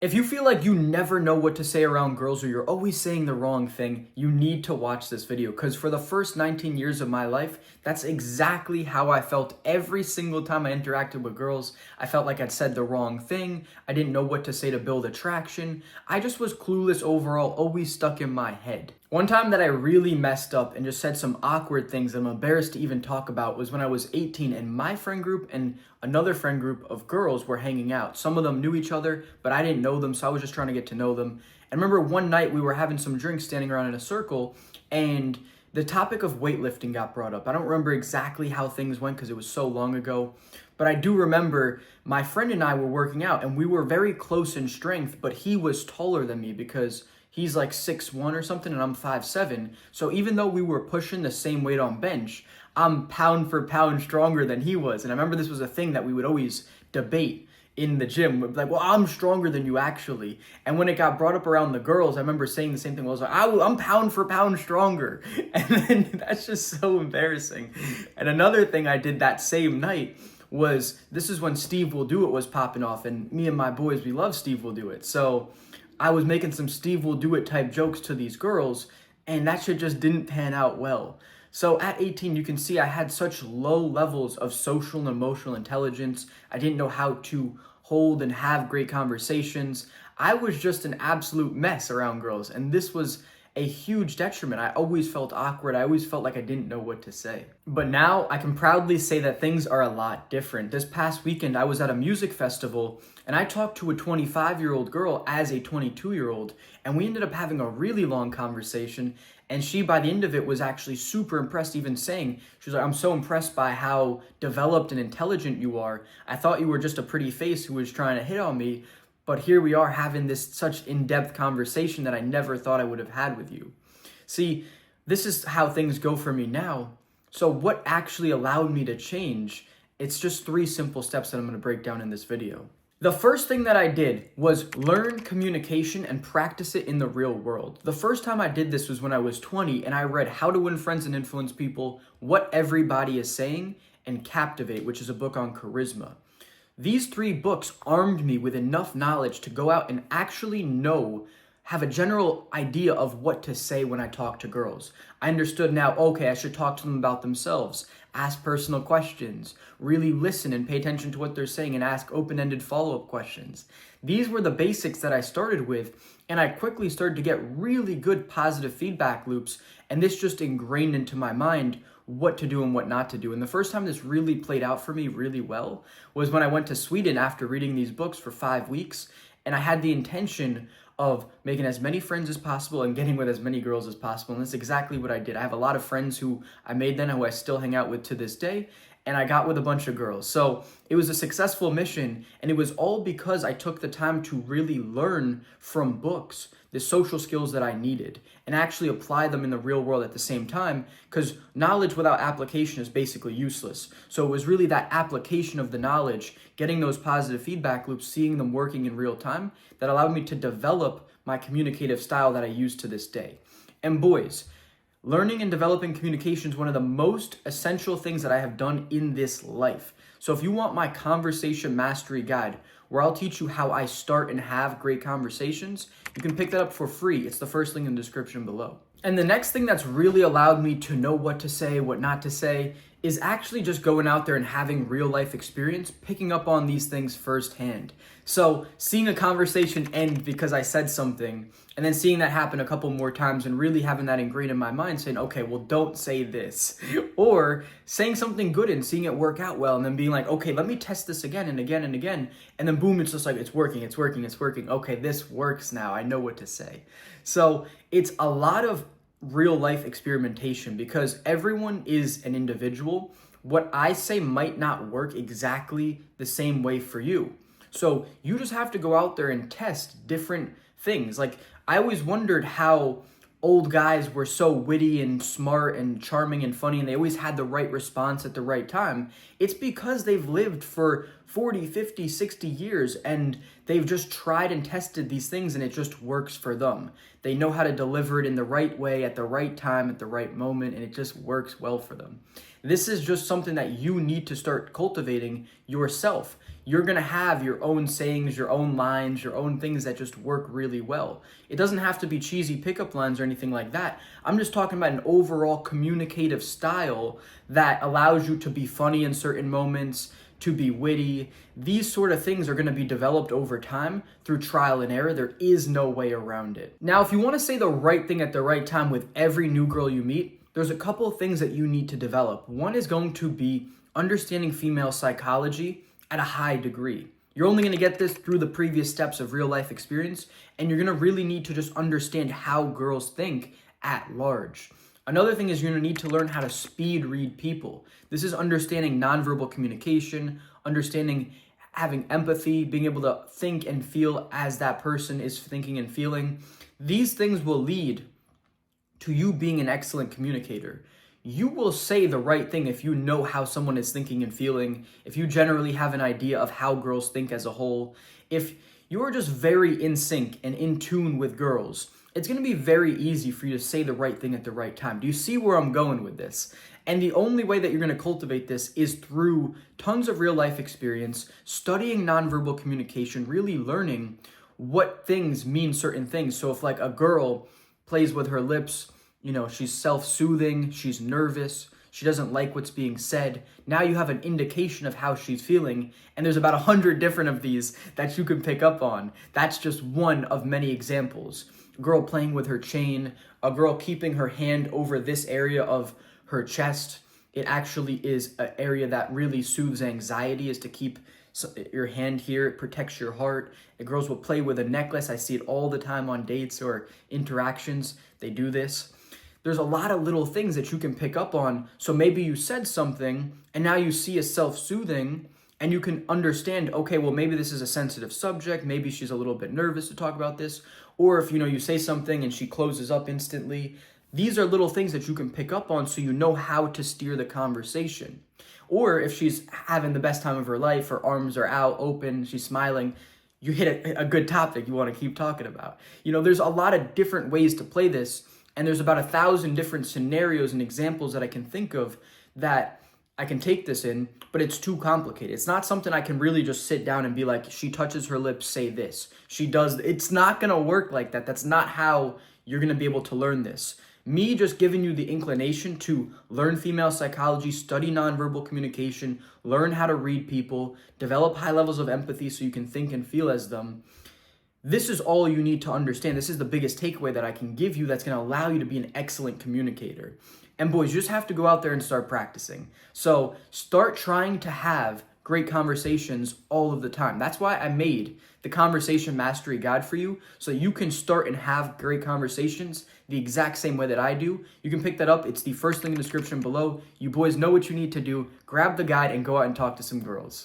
If you feel like you never know what to say around girls or you're always saying the wrong thing, you need to watch this video because for the first 19 years of my life, that's exactly how I felt every single time I interacted with girls. I felt like I'd said the wrong thing. I didn't know what to say to build attraction. I just was clueless overall, always stuck in my head. One time that I really messed up and just said some awkward things I'm embarrassed to even talk about was when I was 18 and my friend group and another friend group of girls were hanging out. Some of them knew each other, but I didn't know them, so I was just trying to get to know them. And remember one night we were having some drinks standing around in a circle and the topic of weightlifting got brought up. I don't remember exactly how things went because it was so long ago, but I do remember my friend and I were working out and we were very close in strength, but he was taller than me because he's like 6'1" or something and I'm 5'7". So even though we were pushing the same weight on bench, I'm pound for pound stronger than he was. And I remember this was a thing that we would always debate in the gym. We'd be like, well, I'm stronger than you actually. And when it got brought up around the girls, I remember saying the same thing. I was like, I'm pound for pound stronger. And then that's just so embarrassing. And another thing I did that same night was, this is when Steve Will Do It was popping off. And me and my boys, we love Steve Will Do It. So I was making some Steve Will Do It type jokes to these girls, and that shit just didn't pan out well. So at 18, you can see I had such low levels of social and emotional intelligence. I didn't know how to hold and have great conversations. I was just an absolute mess around girls, and this was a huge detriment. I always felt awkward. I always felt like I didn't know what to say. But now I can proudly say that things are a lot different. This past weekend, I was at a music festival and I talked to a 25-year-old girl as a 22-year-old, and we ended up having a really long conversation. And she, by the end of it, was actually super impressed, even saying, she was like, I'm so impressed by how developed and intelligent you are. I thought you were just a pretty face who was trying to hit on me, but here we are having this such in-depth conversation that I never thought I would have had with you. See, this is how things go for me now. So what actually allowed me to change? It's just 3 simple steps that I'm going to break down in this video. The first thing that I did was learn communication and practice it in the real world. The first time I did this was when I was 20 and I read How to Win Friends and Influence People, What Everybody is Saying, and Captivate, which is a book on charisma. These 3 books armed me with enough knowledge to go out and actually have a general idea of what to say when I talk to girls. I understood now, okay, I should talk to them about themselves, ask personal questions, really listen and pay attention to what they're saying and ask open-ended follow-up questions. These were the basics that I started with, and I quickly started to get really good positive feedback loops, and this just ingrained into my mind what to do and what not to do. And the first time this really played out for me really well was when I went to Sweden after reading these books for 5 weeks, and I had the intention of making as many friends as possible and getting with as many girls as possible. And that's exactly what I did. I have a lot of friends who I made then who I still hang out with to this day, and I got with a bunch of girls. So it was a successful mission, and it was all because I took the time to really learn from books the social skills that I needed and actually apply them in the real world at the same time, because knowledge without application is basically useless. So it was really that application of the knowledge, getting those positive feedback loops, seeing them working in real time, that allowed me to develop my communicative style that I use to this day. And boys, learning and developing communication is one of the most essential things that I have done in this life. So if you want my conversation mastery guide, where I'll teach you how I start and have great conversations, you can pick that up for free. It's the first link in the description below. And the next thing that's really allowed me to know what to say, what not to say, is actually just going out there and having real life experience, picking up on these things firsthand. So seeing a conversation end because I said something, and then seeing that happen a couple more times and really having that ingrained in my mind, saying, okay, well, don't say this. Or saying something good and seeing it work out well, and then being like, okay, let me test this again and again and again. And then boom, it's just like, it's working, it's working, it's working. Okay, this works now. I know what to say. So it's a lot of real life experimentation because everyone is an individual. What I say might not work exactly the same way for you. So you just have to go out there and test different things. Like, I always wondered how old guys were so witty and smart and charming and funny, and they always had the right response at the right time. It's because they've lived for 40, 50, 60 years, and they've just tried and tested these things and it just works for them. They know how to deliver it in the right way, at the right time, at the right moment, and it just works well for them. This is just something that you need to start cultivating yourself. You're gonna have your own sayings, your own lines, your own things that just work really well. It doesn't have to be cheesy pickup lines or anything like that. I'm just talking about an overall communicative style that allows you to be funny in certain moments, to be witty. These sort of things are going to be developed over time through trial and error. There is no way around it. Now, if you want to say the right thing at the right time with every new girl you meet, there's a couple of things that you need to develop. One is going to be understanding female psychology at a high degree. You're only going to get this through the previous steps of real life experience, and you're going to really need to just understand how girls think at large. Another thing is you're going to need to learn how to speed read people. This is understanding nonverbal communication, understanding having empathy, being able to think and feel as that person is thinking and feeling. These things will lead to you being an excellent communicator. You will say the right thing if you know how someone is thinking and feeling, if you generally have an idea of how girls think as a whole, if you are just very in sync and in tune with girls, it's going to be very easy for you to say the right thing at the right time. Do you see where I'm going with this? And the only way that you're going to cultivate this is through tons of real life experience, studying nonverbal communication, really learning what things mean certain things. So if like a girl plays with her lips, she's self-soothing, she's nervous, she doesn't like what's being said. Now you have an indication of how she's feeling, and there's about 100 different of these that you can pick up on. That's just one of many examples. A girl playing with her chain, a girl keeping her hand over this area of her chest. It actually is an area that really soothes anxiety, is to keep your hand here. It protects your heart. And girls will play with a necklace. I see it all the time on dates or interactions. They do this. There's a lot of little things that you can pick up on. So maybe you said something and now you see a self-soothing and you can understand, okay, well, maybe this is a sensitive subject. Maybe she's a little bit nervous to talk about this. Or if, you say something and she closes up instantly. These are little things that you can pick up on so you know how to steer the conversation. Or if she's having the best time of her life, her arms are out, open, she's smiling, you hit a good topic you want to keep talking about. There's a lot of different ways to play this. And there's about 1,000 different scenarios and examples that I can think of that I can take this in, but it's too complicated. It's not something I can really just sit down and be like, she touches her lips, say this. She does. It's not going to work like that. That's not how you're going to be able to learn this. Me just giving you the inclination to learn female psychology, study nonverbal communication, learn how to read people, develop high levels of empathy so you can think and feel as them. This is all you need to understand. This is the biggest takeaway that I can give you that's going to allow you to be an excellent communicator. And boys, you just have to go out there and start practicing. So start trying to have great conversations all of the time. That's why I made the Conversation Mastery Guide for you, so you can start and have great conversations the exact same way that I do. You can pick that up. It's the first link in the description below. You boys know what you need to do. Grab the guide and go out and talk to some girls.